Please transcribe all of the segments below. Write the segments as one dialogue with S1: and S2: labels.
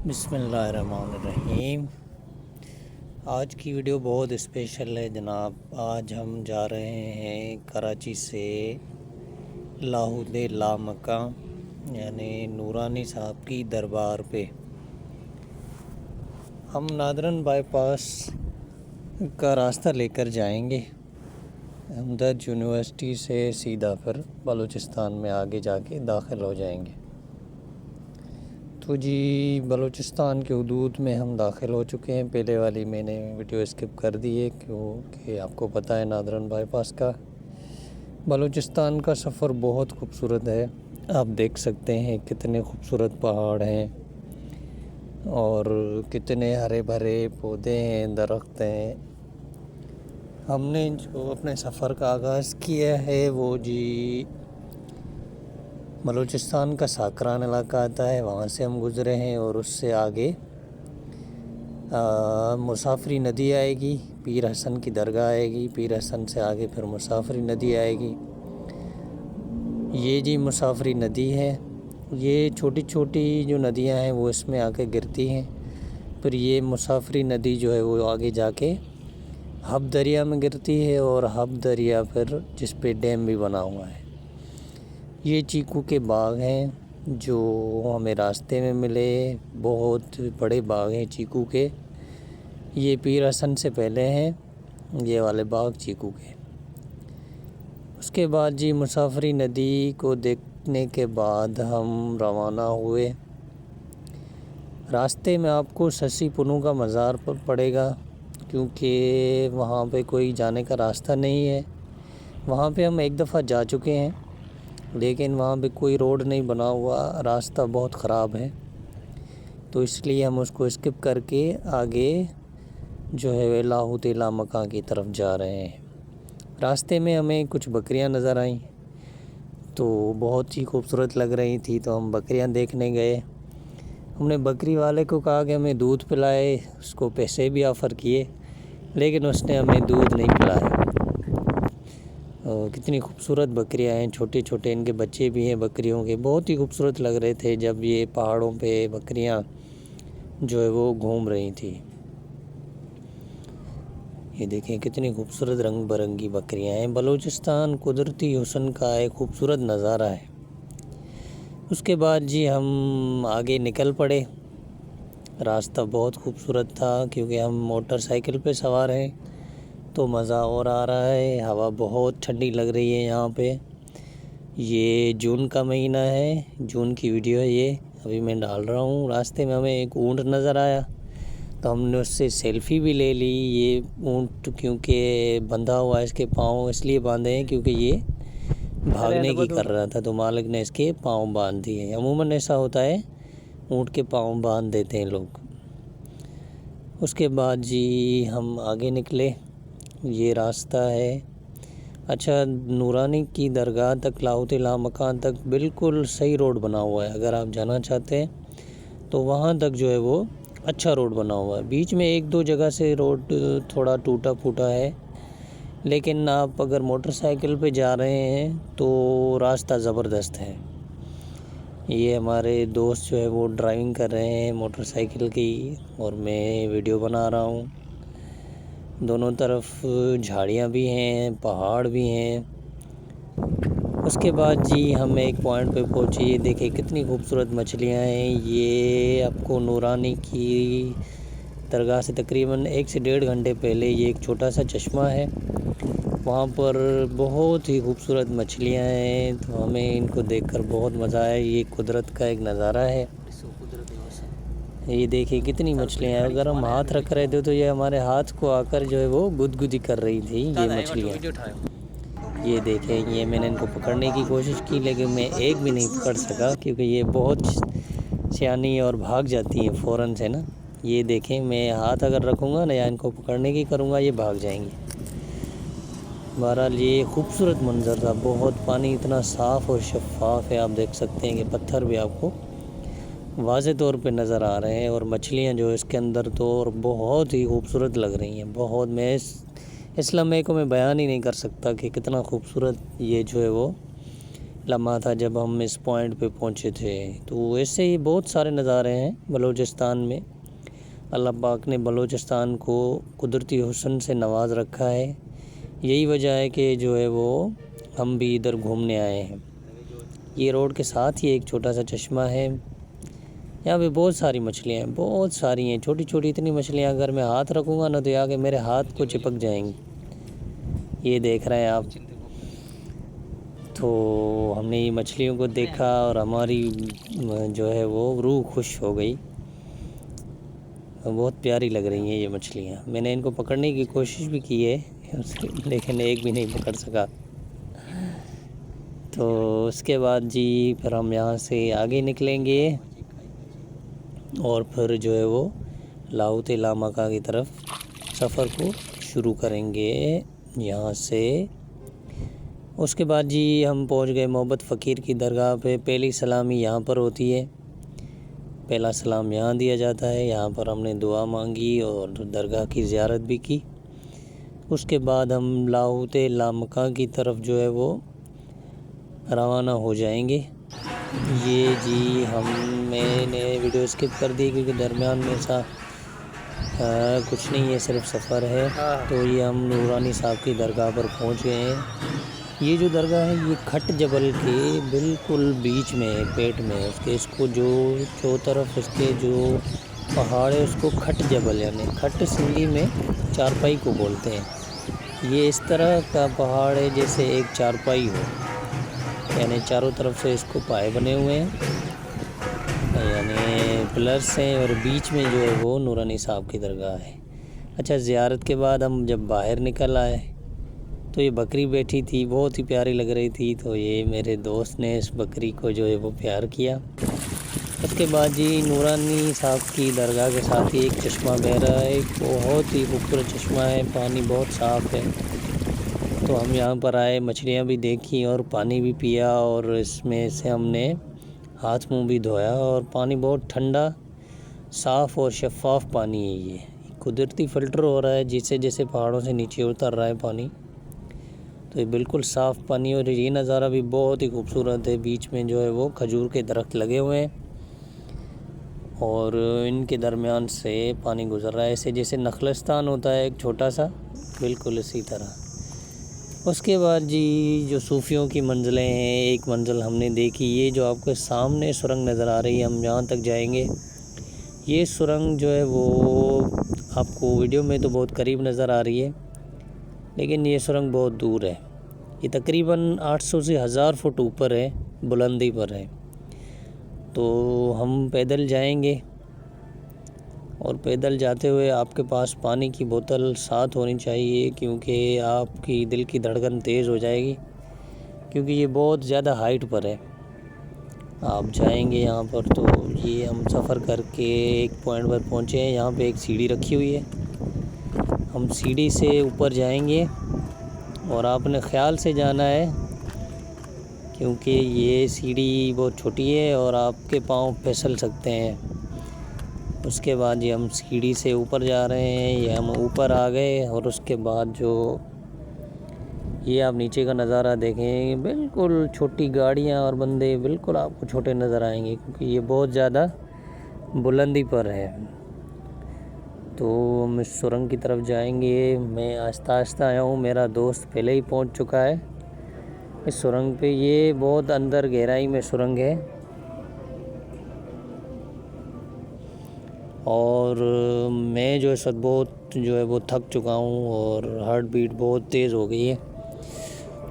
S1: बिस्मिल्लाहिर्रहमानिर्रहीम। आज की वीडियो बहुत स्पेशल है जनाब। आज हम जा रहे हैं कराची से लाहौर लामका यानी नूरानी साहब की दरबार पे। हम नादरन बाईपास का रास्ता लेकर जाएंगे। हमदर्द यूनिवर्सिटी से सीधा फिर बलूचिस्तान में आगे जाके दाखिल हो जाएंगे। तो जी बलूचिस्तान के हदूद में हम दाखिल हो चुके हैं। पहले वाली मैंने वीडियो स्किप कर दी है क्योंकि आपको पता है नादरन बाईपास का बलूचिस्तान का सफ़र बहुत खूबसूरत है। आप देख सकते हैं कितने खूबसूरत पहाड़ हैं और कितने हरे भरे पौधे हैं, दरख्त हैं। हमने जो अपने सफ़र का आगाज़ किया है वो जी बलूचिस्तान का साकरान इलाका आता है, वहाँ से हम गुज़रे हैं और उससे आगे मुसाफरी नदी आएगी, पीर हसन की दरगाह आएगी। पीर हसन से आगे फिर मुसाफरी नदी आएगी। ये जी मुसाफरी नदी है। ये छोटी छोटी जो नदियाँ हैं वो इसमें आके गिरती हैं। फिर ये मुसाफरी नदी जो है वो आगे जाके हब दरिया में गिरती है और हब दरिया फिर जिस पे डैम भी बना हुआ है। ये चीकू के बाग हैं जो हमें रास्ते में मिले। बहुत बड़े बाग हैं चीकू के। ये पीर हसन से पहले हैं ये वाले बाग चीकू के। उसके बाद जी मुसाफरी नदी को देखने के बाद हम रवाना हुए। रास्ते में आपको शशि पुनू का मज़ार पर पड़ेगा क्योंकि वहाँ पे कोई जाने का रास्ता नहीं है। वहाँ पे हम एक दफ़ा जा चुके हैं लेकिन वहाँ पे कोई रोड नहीं बना हुआ, रास्ता बहुत ख़राब है, तो इसलिए हम उसको स्किप करके आगे जो है लाहौर लामका की तरफ जा रहे हैं। रास्ते में हमें कुछ बकरियां नज़र आईं तो बहुत ही खूबसूरत लग रही थी, तो हम बकरियां देखने गए। हमने बकरी वाले को कहा कि हमें दूध पिलाए, उसको पैसे भी ऑफ़र किए लेकिन उसने हमें दूध नहीं पिलाया। कितनी खूबसूरत बकरियां हैं, छोटे छोटे इनके बच्चे भी हैं बकरियों के। बहुत ही खूबसूरत लग रहे थे जब ये पहाड़ों पे बकरियां जो है वो घूम रही थी। ये देखें कितनी खूबसूरत रंग बिरंगी बकरियां हैं। बलूचिस्तान कुदरती हुस्न का एक खूबसूरत नज़ारा है। उसके बाद जी हम आगे निकल पड़े। रास्ता बहुत खूबसूरत था क्योंकि हम मोटरसाइकिल पे सवार हैं तो मज़ा और आ रहा है। हवा बहुत ठंडी लग रही है यहाँ पे। ये जून का महीना है, जून की वीडियो है ये, अभी मैं डाल रहा हूँ। रास्ते में हमें एक ऊँट नज़र आया तो हमने उससे सेल्फ़ी भी ले ली। ये ऊँट क्योंकि बंधा हुआ है, इसके पाँव इसलिए बांधे हैं क्योंकि ये भागने की कर रहा था तो मालिक ने इसके पाँव बांध दिए। अमूमन ऐसा होता है, ऊँट के पाँव बांध देते हैं लोग। उसके बाद जी हम आगे निकले। ये रास्ता है। अच्छा, नूरानी की दरगाह तक लाहौर लामका तक बिल्कुल सही रोड बना हुआ है। अगर आप जाना चाहते हैं तो वहाँ तक जो है वो अच्छा रोड बना हुआ है। बीच में एक दो जगह से रोड थोड़ा टूटा फूटा है लेकिन आप अगर मोटरसाइकिल पे जा रहे हैं तो रास्ता ज़बरदस्त है। ये हमारे दोस्त जो है वो ड्राइविंग कर रहे हैं मोटरसाइकिल की और मैं वीडियो बना रहा हूँ। दोनों तरफ झाड़ियाँ भी हैं, पहाड़ भी हैं। उसके बाद जी हम एक पॉइंट पे पहुँचे। ये देखिए कितनी खूबसूरत मछलियाँ हैं। ये आपको नूरानी की दरगाह से तकरीबन 1 से 1.5 घंटे पहले ये एक छोटा सा चश्मा है, वहाँ पर बहुत ही खूबसूरत मछलियाँ हैं तो हमें इनको देखकर बहुत मज़ा आया। ये कुदरत का एक नज़ारा है। ये देखिए कितनी मछलियाँ हैं। अगर हम हाथ रख रहे थे तो ये हमारे हाथ को आकर जो है वो गुदगुदी कर रही थी ये मछलियाँ। ये देखें, ये मैंने इनको पकड़ने की कोशिश की लेकिन मैं एक भी नहीं पकड़ सका क्योंकि ये बहुत सियानी और भाग जाती हैं फ़ौरन से ना। ये देखें, मैं हाथ अगर रखूँगा ना या इनको पकड़ने की करूँगा ये भाग जाएंगी। बहरहाल ये खूबसूरत मंज़र था। बहुत पानी इतना साफ़ और शफ़ाफ़ है, आप देख सकते हैं कि पत्थर भी आपको वाज़े तौर पे नज़र आ रहे हैं और मछलियाँ जो इसके अंदर तो और बहुत ही खूबसूरत लग रही हैं। बहुत, मैं इस लम्हे को मैं बयान ही नहीं कर सकता कि कितना खूबसूरत ये जो है वो लम्हा था जब हम इस पॉइंट पे पहुँचे थे। तो ऐसे ही बहुत सारे नज़ारे हैं बलूचिस्तान में। अल्लाह पाक ने बलूचिस्तान को कुदरती हुस्न से नवाज रखा है। यही वजह है कि जो है वो हम भी इधर घूमने आए हैं। ये रोड के साथ ही एक छोटा सा चश्मा है। यहाँ पे बहुत सारी मछलियाँ हैं, बहुत सारी हैं, छोटी छोटी इतनी मछलियाँ, अगर मैं हाथ रखूँगा ना तो आगे मेरे हाथ को चिपक जाएंगी। ये देख रहे हैं आप। तो हमने ये मछलियों को देखा और हमारी जो है वो रूह खुश हो गई। बहुत प्यारी लग रही हैं ये मछलियाँ। मैंने इनको पकड़ने की कोशिश भी की है लेकिन एक भी नहीं पकड़ सका। तो उसके बाद जी फिर हम यहाँ से आगे निकलेंगे और फिर जो है वो लाहौते लामाका की तरफ सफ़र को शुरू करेंगे यहाँ से। उसके बाद जी हम पहुँच गए मोहब्बत फ़कीर की दरगाह पे। पहली सलामी यहाँ पर होती है, पहला सलाम यहाँ दिया जाता है। यहाँ पर हमने दुआ मांगी और दरगाह की ज़ियारत भी की। उसके बाद हम लाहौते लामाका की तरफ जो है वो रवाना हो जाएंगे। ये जी मैंने वीडियो स्किप कर दी क्योंकि दरमियान में ऐसा कुछ नहीं है, सिर्फ सफ़र है। तो ये हम नूरानी साहब की दरगाह पर पहुँच गए हैं। ये जो दरगाह है ये खट जबल के बिल्कुल बीच में है, पेट में। उसके इसको जो तरफ इसके जो पहाड़ है उसको खट जबल यानी खट सिंधी में चारपाई को बोलते हैं। ये इस तरह का पहाड़ है जैसे एक चारपाई हो, यानी चारों तरफ से इसको पाए बने हुए हैं, यानी पिलर्स हैं, और बीच में जो है वो नूरानी साहब की दरगाह है। अच्छा, ज़ियारत के बाद हम जब बाहर निकल आए तो ये बकरी बैठी थी, बहुत ही प्यारी लग रही थी। तो ये मेरे दोस्त ने इस बकरी को जो है वो प्यार किया। उसके बाद जी नूरानी साहब की दरगाह के साथ ही एक चश्मा बह रहा है, एक बहुत ही खूबसूरत चश्मा है, पानी बहुत साफ़ है। तो हम यहाँ पर आए, मछलियाँ भी देखी और पानी भी पिया, और इसमें से हमने हाथ मुंह भी धोया, और पानी बहुत ठंडा, साफ़ और शफ़ाफ़ पानी है। ये कुदरती फ़िल्टर हो रहा है जिससे जैसे पहाड़ों से नीचे उतर रहा है पानी। तो ये बिल्कुल साफ़ पानी, और ये नज़ारा भी बहुत ही खूबसूरत है। बीच में जो है वो खजूर के दरख्त लगे हुए हैं और इनके दरमियान से पानी गुज़र रहा है, ऐसे जैसे नखलस्तान होता है एक छोटा सा, बिल्कुल इसी तरह। उसके बाद जी जो सूफ़ियों की मंजिलें हैं, एक मंजिल हमने देखी, ये जो आपके सामने सुरंग नज़र आ रही है, हम जहाँ तक जाएंगे ये सुरंग जो है वो आपको वीडियो में तो बहुत करीब नज़र आ रही है, लेकिन ये सुरंग बहुत दूर है। ये तकरीबन 800 से 1000 फुट ऊपर है, बुलंदी पर है। तो हम पैदल जाएंगे, और पैदल जाते हुए आपके पास पानी की बोतल साथ होनी चाहिए, क्योंकि आपकी दिल की धड़कन तेज़ हो जाएगी, क्योंकि ये बहुत ज़्यादा हाइट पर है। आप जाएंगे यहाँ पर। तो ये हम सफ़र करके एक पॉइंट पर पहुँचे हैं, यहाँ पे एक सीढ़ी रखी हुई है, हम सीढ़ी से ऊपर जाएंगे, और आपने ख़्याल से जाना है क्योंकि ये सीढ़ी बहुत छोटी है और आपके पाँव फिसल सकते हैं। उसके बाद ये हम सीढ़ी से ऊपर जा रहे हैं, ये हम ऊपर आ गए, और उसके बाद जो ये आप नीचे का नज़ारा देखें, बिल्कुल छोटी गाड़ियाँ और बंदे बिल्कुल आपको छोटे नज़र आएंगे, क्योंकि ये बहुत ज़्यादा बुलंदी पर है। तो हम इस सुरंग की तरफ जाएंगे। मैं आहिस्ता आहिस्ता आया हूँ, मेरा दोस्त पहले ही पहुँच चुका है इस सुरंग पे। ये बहुत अंदर गहराई में सुरंग है, और मैं जो है बहुत जो है वो थक चुका हूँ और हार्ट बीट बहुत तेज़ हो गई है,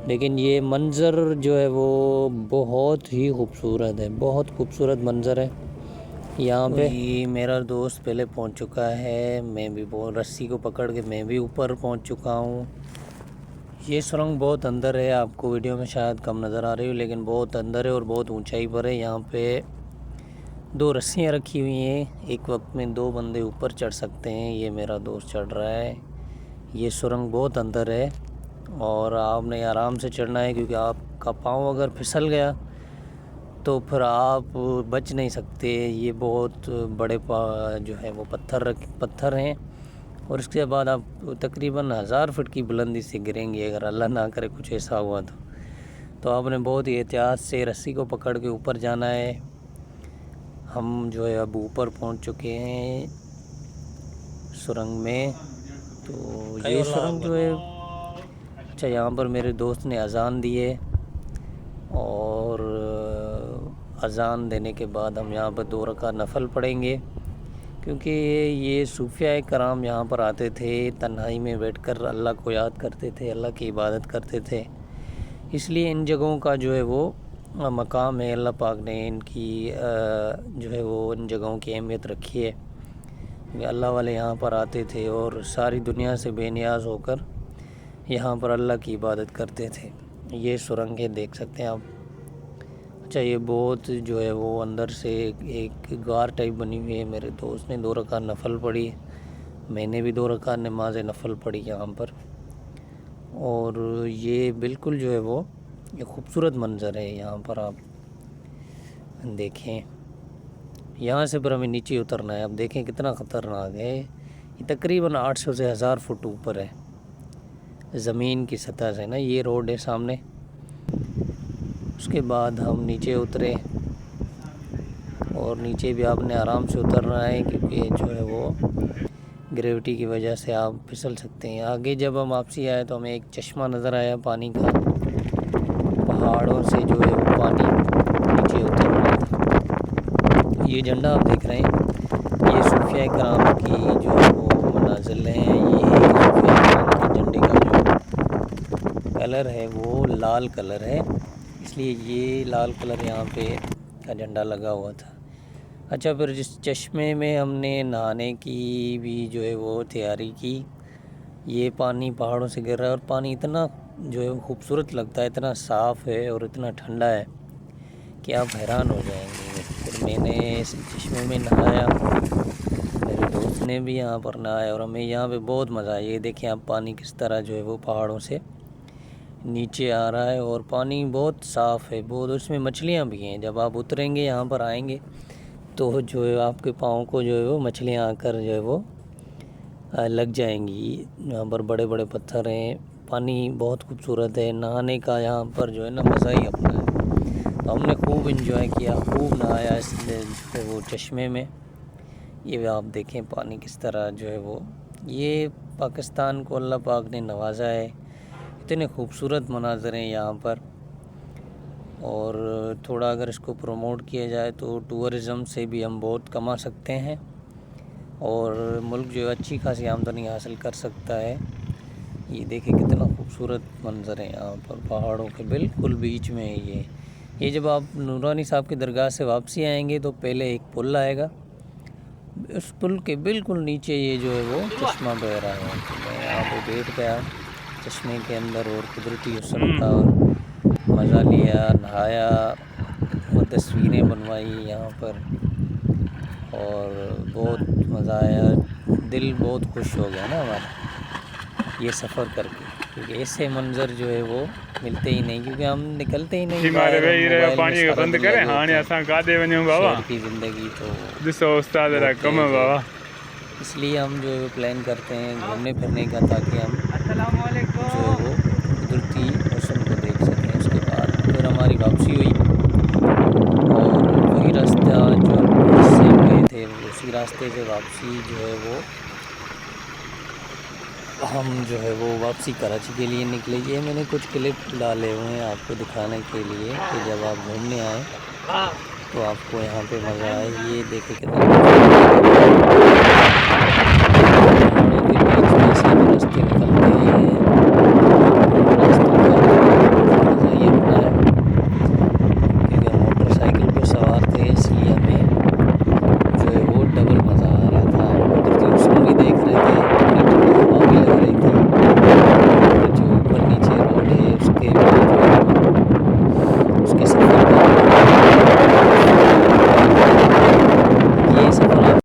S1: लेकिन ये मंज़र जो है वो बहुत ही खूबसूरत है, बहुत खूबसूरत मंज़र है यहाँ पे। मेरा दोस्त पहले पहुँच चुका है, मैं भी बहुत रस्सी को पकड़ के मैं भी ऊपर पहुँच चुका हूँ। ये सुरंग बहुत अंदर है, आपको वीडियो में शायद कम नज़र आ रही हो, लेकिन बहुत अंदर है और बहुत ऊंचाई पर है। यहाँ पे 2 रस्सियाँ रखी हुई हैं, एक वक्त में 2 बंदे ऊपर चढ़ सकते हैं। ये मेरा दोस्त चढ़ रहा है। ये सुरंग बहुत अंदर है और आपने आराम से चढ़ना है, क्योंकि आपका पाँव अगर फिसल गया तो फिर आप बच नहीं सकते। ये बहुत बड़े जो है वो पत्थर हैं, और उसके बाद आप तकरीबन 1000 फुट की बुलंदी से गिरेंगे, अगर अल्लाह ना करे कुछ ऐसा हुआ तो आपने बहुत ही एहतियात से रस्सी को पकड़ के ऊपर जाना है। हम जो है अब ऊपर पहुंच चुके हैं सुरंग में। तो ये सुरंग जो है, अच्छा यहाँ पर मेरे दोस्त ने अज़ान दी है और अज़ान देने के बाद हम यहाँ पर 2 रकात नफल पढ़ेंगे, क्योंकि ये सूफिया कराम यहाँ पर आते थे, तन्हाई में बैठकर अल्लाह को याद करते थे, अल्लाह की इबादत करते थे। इसलिए इन जगहों का जो है वो मकाम है, अल्लाह पाक ने इनकी जो है वो इन जगहों की अहमियत रखी है। अल्लाह वाले यहाँ पर आते थे और सारी दुनिया से बेनियाज होकर यहाँ पर अल्लाह की इबादत करते थे। ये सुरंग है, देख सकते हैं आप। अच्छा ये बहुत जो है वो अंदर से एक गार टाइप बनी हुई है। मेरे दोस्त ने 2 रकात नफल पढ़ी, मैंने भी 2 रकात नमाज नफल पढ़ी यहाँ पर। और ये बिल्कुल जो है वो ये खूबसूरत मंज़र है। यहाँ पर आप देखें, यहाँ से पर हमें नीचे उतरना है। अब देखें कितना ख़तरनाक है। ये तकरीबन 800 से 1000 फुट ऊपर है ज़मीन की सतह से ना। ये रोड है सामने। उसके बाद हम नीचे उतरे और नीचे भी आपने आराम से उतरना है, क्योंकि जो है वो ग्रेविटी की वजह से आप फिसल सकते हैं। आगे जब हम वापसी आए तो हमें एक चश्मा नज़र आया पानी का। पहाड़ों से जो है वो पानी नीचे उतर रहा था। ये झंडा आप देख रहे हैं, ये सूफिया कराम की जो है वो मनाजिल हैं। ये सूफिया कराम के झंडे का जो कलर है वो लाल कलर है, इसलिए ये लाल कलर यहाँ पे का झंडा लगा हुआ था। अच्छा फिर जिस चश्मे में हमने नहाने की भी जो है वो तैयारी की, ये पानी पहाड़ों से गिर रहा है और पानी इतना जो है खूबसूरत लगता है, इतना साफ़ है और इतना ठंडा है कि आप हैरान हो जाएंगे। फिर मैंने इस चश्मे में नहाया, मेरे दोस्त ने भी यहाँ पर नहाया और हमें यहाँ पे बहुत मज़ा आया। ये देखें आप पानी किस तरह जो है वो पहाड़ों से नीचे आ रहा है और पानी बहुत साफ़ है, बहुत। उसमें मछलियाँ भी हैं। जब आप उतरेंगे यहाँ पर आएंगे तो जो है आपके पाँव को जो है वो मछलियाँ आकर जो है वो लग जाएंगी। यहाँ पर बड़े बड़े पत्थर हैं, पानी बहुत खूबसूरत है। नहाने का यहाँ पर जो है ना मज़ा ही अपना है। तो हमने खूब इंजॉय किया, खूब नहाया इस जो है वो चश्मे में। ये आप देखें पानी किस तरह जो है वो, ये पाकिस्तान को अल्लाह पाक ने नवाजा है। इतने खूबसूरत मनाज़र हैं यहाँ पर। और थोड़ा अगर इसको प्रमोट किया जाए तो टूरिज़म से भी हम बहुत कमा सकते हैं और मुल्क जो अच्छी खासी आमदनी हासिल कर सकता है। ये देखिए कितना खूबसूरत मंज़र है यहाँ पर, पहाड़ों के बिल्कुल बीच में है ये जब आप नूरानी साहब की दरगाह से वापसी आएंगे तो पहले एक पुल आएगा, उस पुल के बिल्कुल नीचे ये जो है वो चश्मा बह रहा है। तो मैं यहाँ पर बैठ गया चश्मे के अंदर और कुदरती हुस्न का और मज़ा लिया, नहाया और तस्वीरें बनवाई यहाँ पर और बहुत मज़ा आया। दिल बहुत खुश हो गया ना हमारा ये सफ़र करके, क्योंकि ऐसे मंज़र जो है वो मिलते ही नहीं, क्योंकि हम निकलते ही नहीं
S2: पानी का बंद करें। हाँ
S1: शहर की ज़िंदगी तो इसलिए हम जो है वो प्लान करते हैं घूमने फिरने का, ताकि हम जो है वो कुदरती मौसम को देख सकें। उसके बाद फिर हमारी वापसी हुई और वही रास्ता जो जिससे हम गए थे उसी रास्ते से वापसी जो है वो हम जो है वो वापसी कराची के लिए निकले। ये मैंने कुछ क्लिप डाले हुए हैं आपको दिखाने के लिए कि जब आप घूमने आए तो आपको यहाँ पे मज़ा आए। ये देखे कितना